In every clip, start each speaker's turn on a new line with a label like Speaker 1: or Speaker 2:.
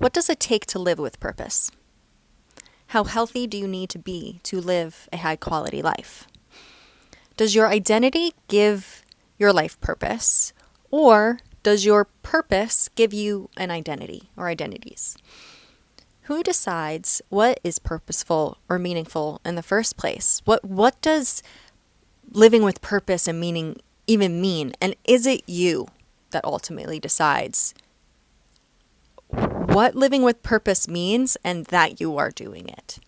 Speaker 1: What does it take to live with purpose? How healthy do you need to be to live a high quality life? Does your identity give your life purpose, or does your purpose give you an identity or identities? Who decides what is purposeful or meaningful in the first place? What does living with purpose and meaning even mean? And is it you that ultimately decides what living with purpose means and that you are doing it?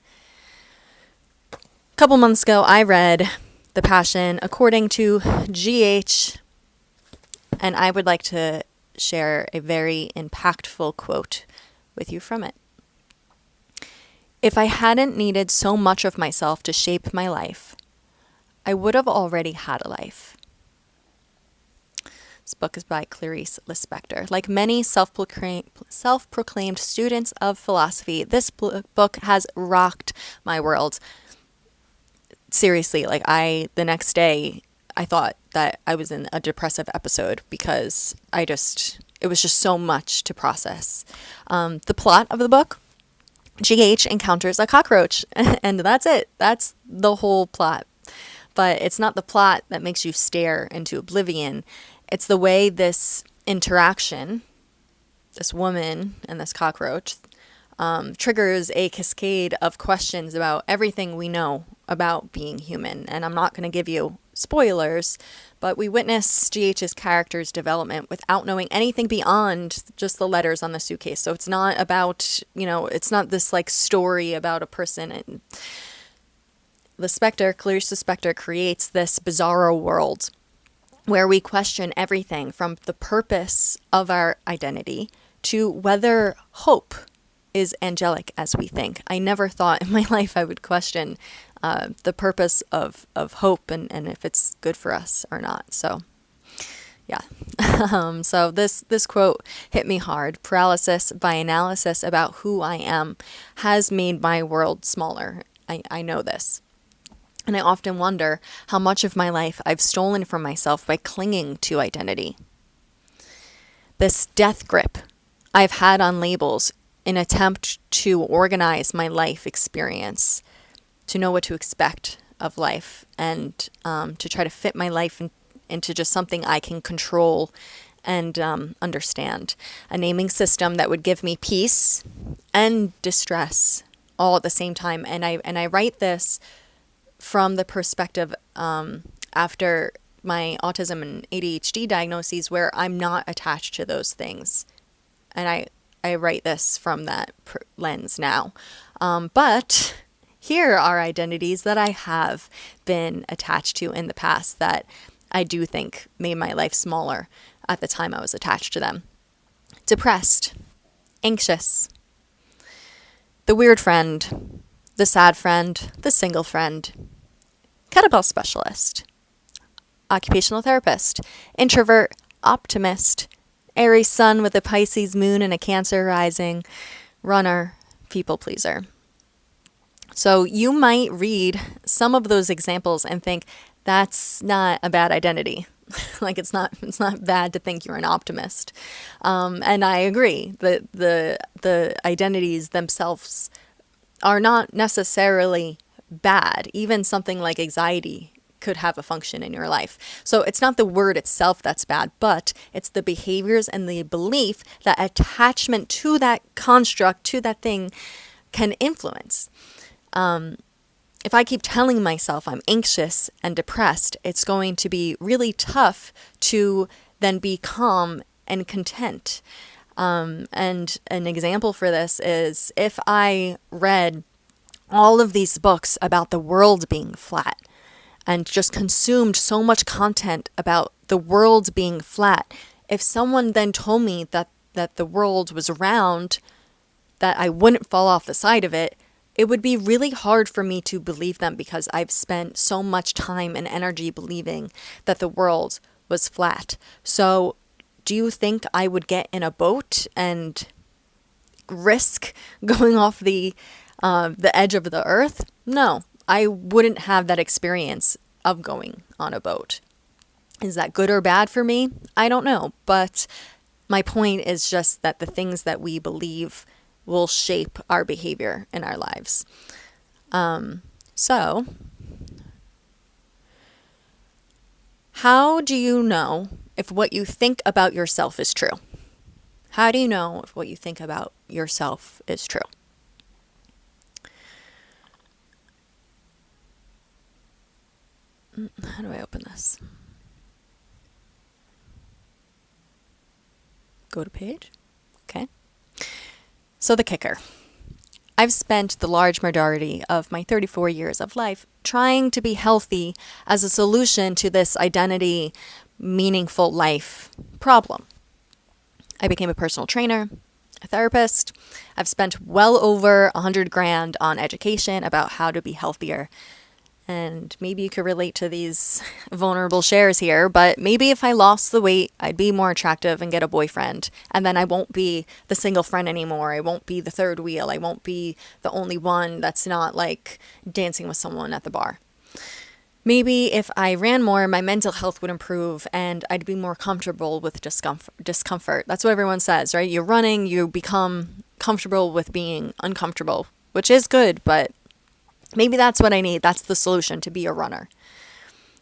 Speaker 1: A couple months ago, I read The Passion according to G.H., and I would like to share a very impactful quote with you from it. If I hadn't needed so much of myself to shape my life, I would have already had a life. This book is by Clarice Lispector. Like many self-proclaimed students of philosophy, this book has rocked my world. Seriously, the next day, I thought that I was in a depressive episode because it was just so much to process. The plot of the book, G.H. encounters a cockroach, and that's it. That's the whole plot. But it's not the plot that makes you stare into oblivion. It's the way this interaction, this woman and this cockroach, triggers a cascade of questions about everything we know about being human. And I'm not going to give you spoilers, but we witness G.H.'s character's development without knowing anything beyond just the letters on the suitcase. So it's not about, it's not this story about a person. And Clarice Lispector creates this bizarro world where we question everything from the purpose of our identity to whether hope is angelic as we think. I never thought in my life I would question the purpose of hope and if it's good for us or not. So, yeah. So this quote hit me hard. Paralysis by analysis about who I am has made my world smaller. I know this. And I often wonder how much of my life I've stolen from myself by clinging to identity. This death grip I've had on labels in attempt to organize my life experience, to know what to expect of life, and to try to fit my life into just something I can control and understand. A naming system that would give me peace and distress all at the same time. And I write this from the perspective after my autism and ADHD diagnoses where I'm not attached to those things. And I write this from that lens now. But here are identities that I have been attached to in the past that I do think made my life smaller at the time I was attached to them. Depressed, anxious, the weird friend, the sad friend, the single friend, kettlebell specialist, occupational therapist, introvert, optimist, Aries sun with a Pisces moon and a Cancer rising, runner, people pleaser. So you might read some of those examples and think that's not a bad identity. It's not bad to think you're an optimist. And I agree that the identities themselves are not necessarily bad. Even something like anxiety could have a function in your life. So it's not the word itself that's bad, but it's the behaviors and the belief that attachment to that construct, to that thing, can influence. If I keep telling myself I'm anxious and depressed, it's going to be really tough to then be calm and content. And an example for this is if I read all of these books about the world being flat and just consumed so much content about the world being flat, if someone then told me that the world was round, that I wouldn't fall off the side of it, it would be really hard for me to believe them because I've spent so much time and energy believing that the world was flat. So do you think I would get in a boat and risk going off the edge of the earth? No, I wouldn't have that experience of going on a boat. Is that good or bad for me? I don't know. But my point is just that the things that we believe will shape our behavior in our lives. So, how do you know if what you think about yourself is true? How do you know if what you think about yourself is true? How do I open this? Go to page. Okay. So the kicker. I've spent the large majority of my 34 years of life trying to be healthy as a solution to this identity, meaningful life problem. I became a personal trainer, a therapist. I've spent well over $100,000 on education about how to be healthier. And maybe you could relate to these vulnerable shares here, but maybe if I lost the weight, I'd be more attractive and get a boyfriend. And then I won't be the single friend anymore. I won't be the third wheel. I won't be the only one that's not like dancing with someone at the bar. Maybe if I ran more, my mental health would improve and I'd be more comfortable with discomfort. That's what everyone says, right? You're running, you become comfortable with being uncomfortable, which is good, but maybe that's what I need. That's the solution, to be a runner.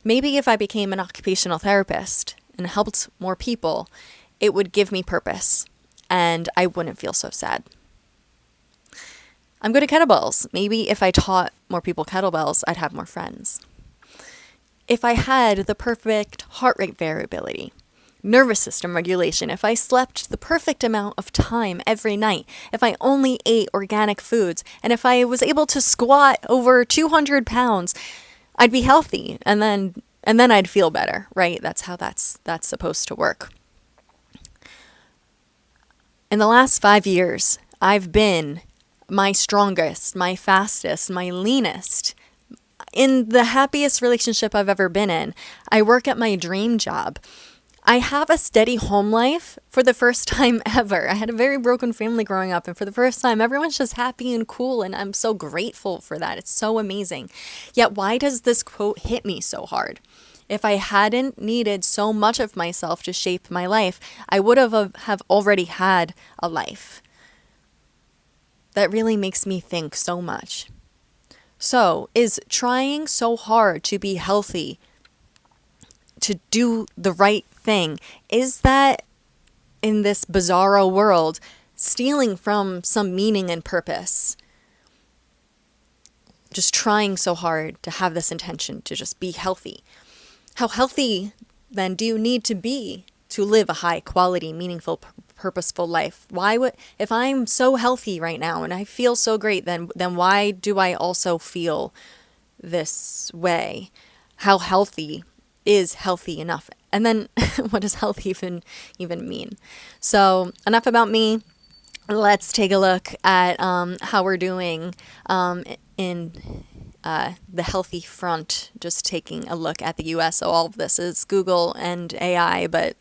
Speaker 1: Maybe if I became an occupational therapist and helped more people, it would give me purpose and I wouldn't feel so sad. I'm good at kettlebells. Maybe if I taught more people kettlebells, I'd have more friends. If I had the perfect heart rate variability, nervous system regulation, if I slept the perfect amount of time every night, if I only ate organic foods, and if I was able to squat over 200 pounds, I'd be healthy, and then I'd feel better, right? That's how that's supposed to work. In the last 5 years, I've been my strongest, my fastest, my leanest, in the happiest relationship I've ever been in. I work at my dream job. I have a steady home life for the first time ever. I had a very broken family growing up, and for the first time, everyone's just happy and cool, and I'm so grateful for that. It's so amazing. Yet, why does this quote hit me so hard? If I hadn't needed so much of myself to shape my life, I would have already had a life. That really makes me think so much. So, is trying so hard to be healthy, to do the right thing, is that in this bizarro world stealing from some meaning and purpose? Just trying so hard to have this intention to just be healthy. How healthy then do you need to be to live a high quality, meaningful, purposeful life? If I'm so healthy right now and I feel so great, then why do I also feel this way? How healthy is healthy enough? And then what does healthy even mean? So enough about me. Let's take a look at how we're doing in the healthy front, just taking a look at the US. So all of this is Google and AI, but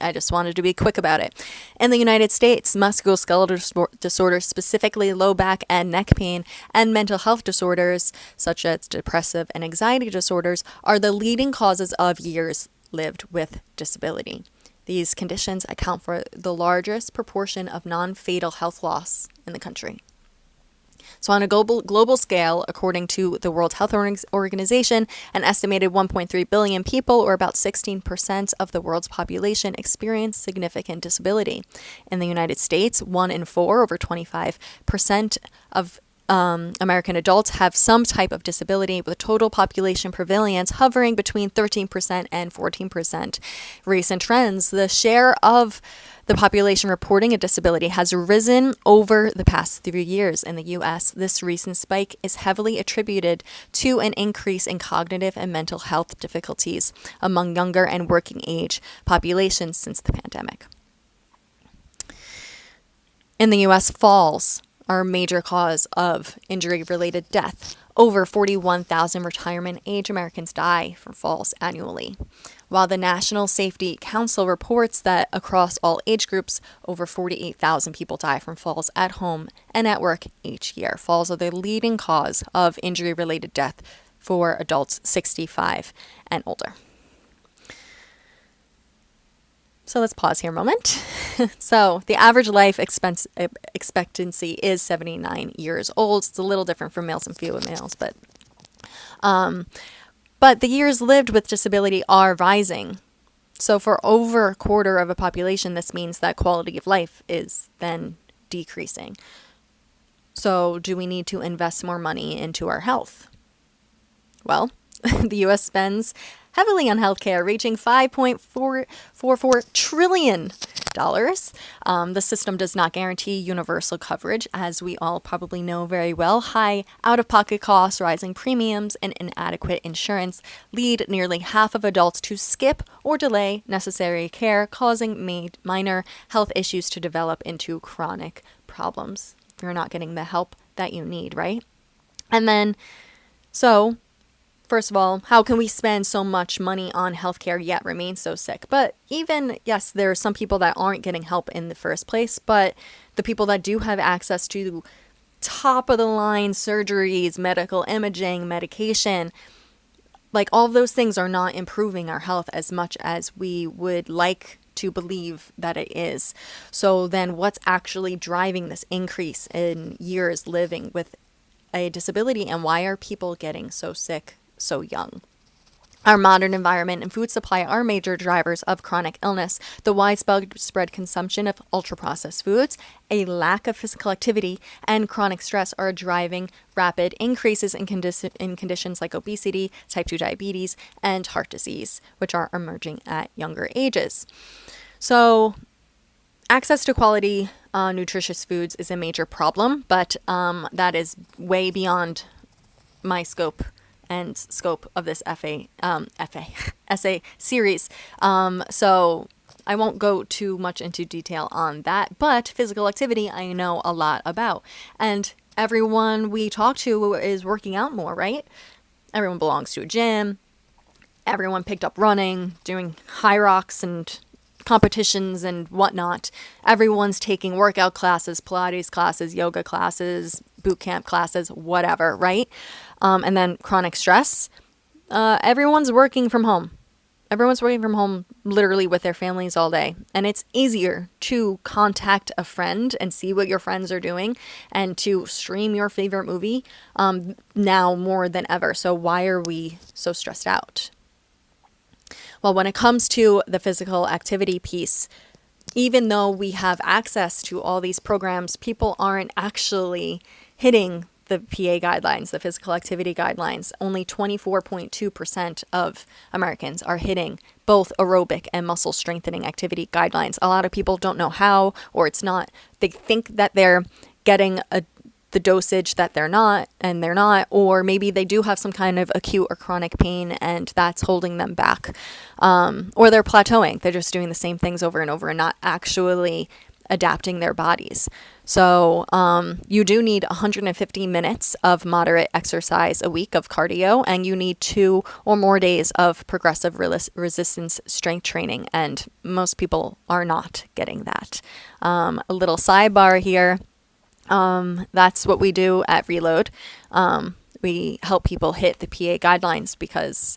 Speaker 1: I just wanted to be quick about it. In the United States, musculoskeletal disorders, specifically low back and neck pain, and mental health disorders, such as depressive and anxiety disorders, are the leading causes of years lived with disability. These conditions account for the largest proportion of non-fatal health loss in the country. So on a global scale, according to the World Health Organization, an estimated 1.3 billion people, or about 16% of the world's population, experience significant disability. In the United States, 1 in 4, over 25% of American adults have some type of disability, with total population prevalence hovering between 13% and 14%. Recent trends: the share of the population reporting a disability has risen over the past 3 years in the U.S. This recent spike is heavily attributed to an increase in cognitive and mental health difficulties among younger and working age populations since the pandemic. In the U.S., falls are a major cause of injury-related death. Over 41,000 retirement-age Americans die from falls annually, while the National Safety Council reports that across all age groups, over 48,000 people die from falls at home and at work each year. Falls are the leading cause of injury-related death for adults 65 and older. So let's pause here a moment So the average life expectancy is 79 years old. It's a little different for males and females, but the years lived with disability are rising. So for over a quarter of a population, this means that quality of life is then decreasing. So do we need to invest more money into our health? Well, the U.S. spends heavily on healthcare, reaching $5.44 trillion. The system does not guarantee universal coverage, as we all probably know very well. High out-of-pocket costs, rising premiums, and inadequate insurance lead nearly half of adults to skip or delay necessary care, causing minor health issues to develop into chronic problems. If you're not getting the help that you need, right? And then, so first of all, how can we spend so much money on healthcare yet remain so sick? But even, yes, there are some people that aren't getting help in the first place, but the people that do have access to top of the line surgeries, medical imaging, medication, like all of those things are not improving our health as much as we would like to believe that it is. So then what's actually driving this increase in years living with a disability, and why are people getting so sick so young? Our modern environment and food supply are major drivers of chronic illness. The widespread consumption of ultra-processed foods, a lack of physical activity, and chronic stress are driving rapid increases in conditions like obesity, type 2 diabetes, and heart disease, which are emerging at younger ages. So access to quality, nutritious foods is a major problem, but that is way beyond my scope and scope of this essay series. So I won't go too much into detail on that, but physical activity I know a lot about. And everyone we talk to is working out more, right? Everyone belongs to a gym. Everyone picked up running, doing high rocks and competitions and whatnot. Everyone's taking workout classes, Pilates classes, yoga classes, boot camp classes, whatever, right? And then chronic stress. Everyone's working from home. Everyone's working from home literally with their families all day. And it's easier to contact a friend and see what your friends are doing and to stream your favorite movie now more than ever. So why are we so stressed out? Well, when it comes to the physical activity piece, even though we have access to all these programs, people aren't actually hitting the PA guidelines, the physical activity guidelines. Only 24.2% of Americans are hitting both aerobic and muscle strengthening activity guidelines. A lot of people don't know how, or it's not. They think that they're getting the dosage that they're not, and they're not, or maybe they do have some kind of acute or chronic pain and that's holding them back. Or they're plateauing. They're just doing the same things over and over and not actually adapting their bodies. So you do need 150 minutes of moderate exercise a week of cardio, and you need 2 or more days of progressive resistance strength training, and most people are not getting that. A little sidebar here. That's what we do at Reload. We help people hit the PA guidelines because,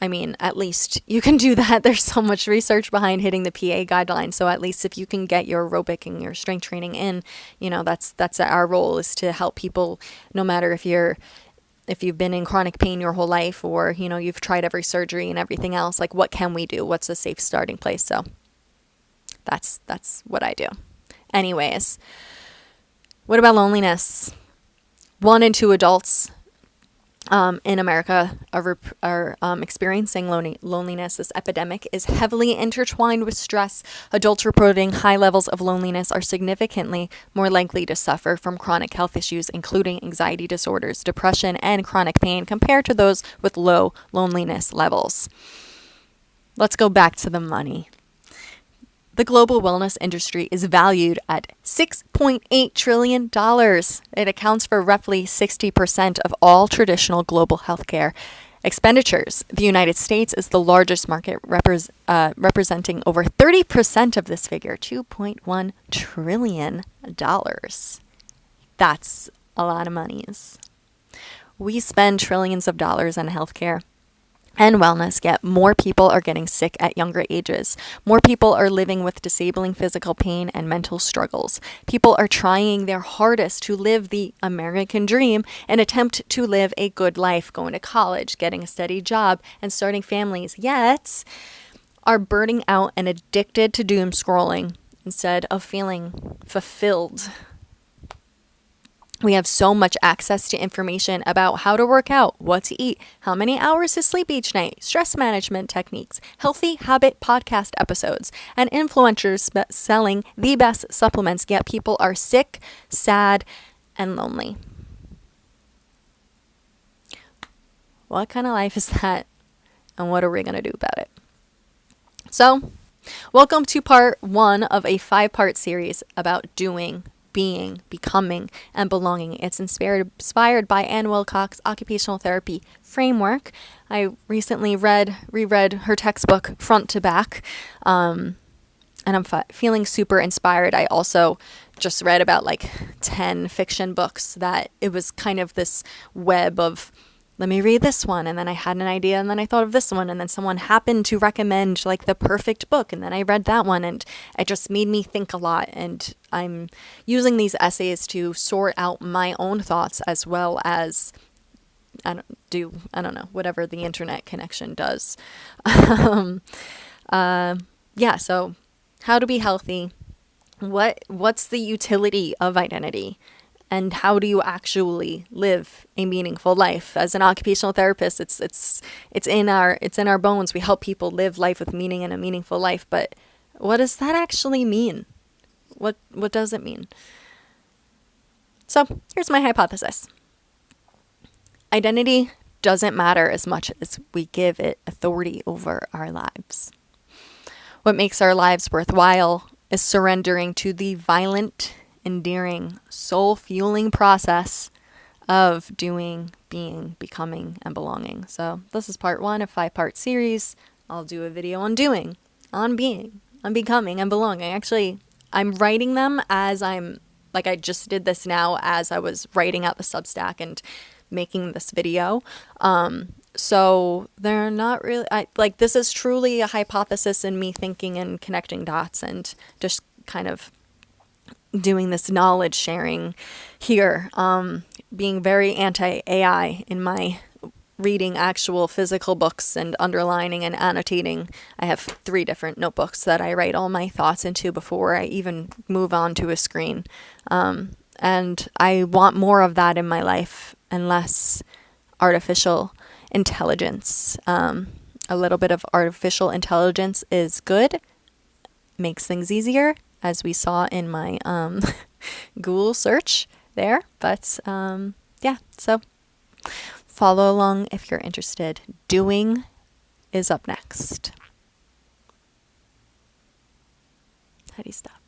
Speaker 1: I mean, at least you can do that. There's so much research behind hitting the PA guidelines. So at least if you can get your aerobic and your strength training in, you know, that's our role, is to help people, no matter if you've been in chronic pain your whole life, or, you know, you've tried every surgery and everything else, like what can we do? What's a safe starting place? So that's what I do. Anyways, what about loneliness? 1 in 2 adults in America are experiencing loneliness. This epidemic is heavily intertwined with stress. Adults reporting high levels of loneliness are significantly more likely to suffer from chronic health issues, including anxiety disorders, depression, and chronic pain, compared to those with low loneliness levels. Let's go back to the money. The global wellness industry is valued at $6.8 trillion. It accounts for roughly 60% of all traditional global healthcare expenditures. The United States is the largest market, representing over 30% of this figure, $2.1 trillion. That's a lot of monies. We spend trillions of dollars on healthcare. and wellness, yet more people are getting sick at younger ages. More people are living with disabling physical pain and mental struggles. People are trying their hardest to live the American dream and attempt to live a good life, going to college, getting a steady job, and starting families, yet are burning out and addicted to doom scrolling instead of feeling fulfilled. We have so much access to information about how to work out, what to eat, how many hours to sleep each night, stress management techniques, healthy habit podcast episodes, and influencers selling the best supplements, yet people are sick, sad, and lonely. What kind of life is that? And what are we going to do about it? So, welcome to part 1 of a 5-part series about doing, being, becoming, and belonging. It's inspired by Ann Wilcox's occupational therapy framework. I recently reread her textbook front to back, and I'm feeling super inspired. I also just read about 10 fiction books that it was kind of this web of, let me read this one, and then I had an idea, and then I thought of this one, and then someone happened to recommend the perfect book, and then I read that one, and it just made me think a lot. And I'm using these essays to sort out my own thoughts, as well as I don't know, whatever the internet connection does. So how to be healthy, what's the utility of identity? And how do you actually live a meaningful life? As an occupational therapist, it's in our bones. We help people live life with meaning and a meaningful life. But what does that actually mean? What does it mean? So here's my hypothesis. Identity doesn't matter as much as we give it authority over our lives. What makes our lives worthwhile is surrendering to the violent, endearing, soul-fueling process of doing, being, becoming, and belonging. So this is part 1 of 5-part series. I'll do a video on doing, on being, on becoming, and belonging. Actually, I'm writing them as I just did this now as I was writing out the Substack and making this video. So they're not really, this is truly a hypothesis in me thinking and connecting dots and just kind of doing this knowledge sharing here, being very anti-AI in my reading actual physical books and underlining and annotating. I have 3 different notebooks that I write all my thoughts into before I even move on to a screen. And I want more of that in my life and less artificial intelligence. A little bit of artificial intelligence is good, makes things easier, as we saw in my Google search there. But so follow along if you're interested. Doing is up next. How do you stop?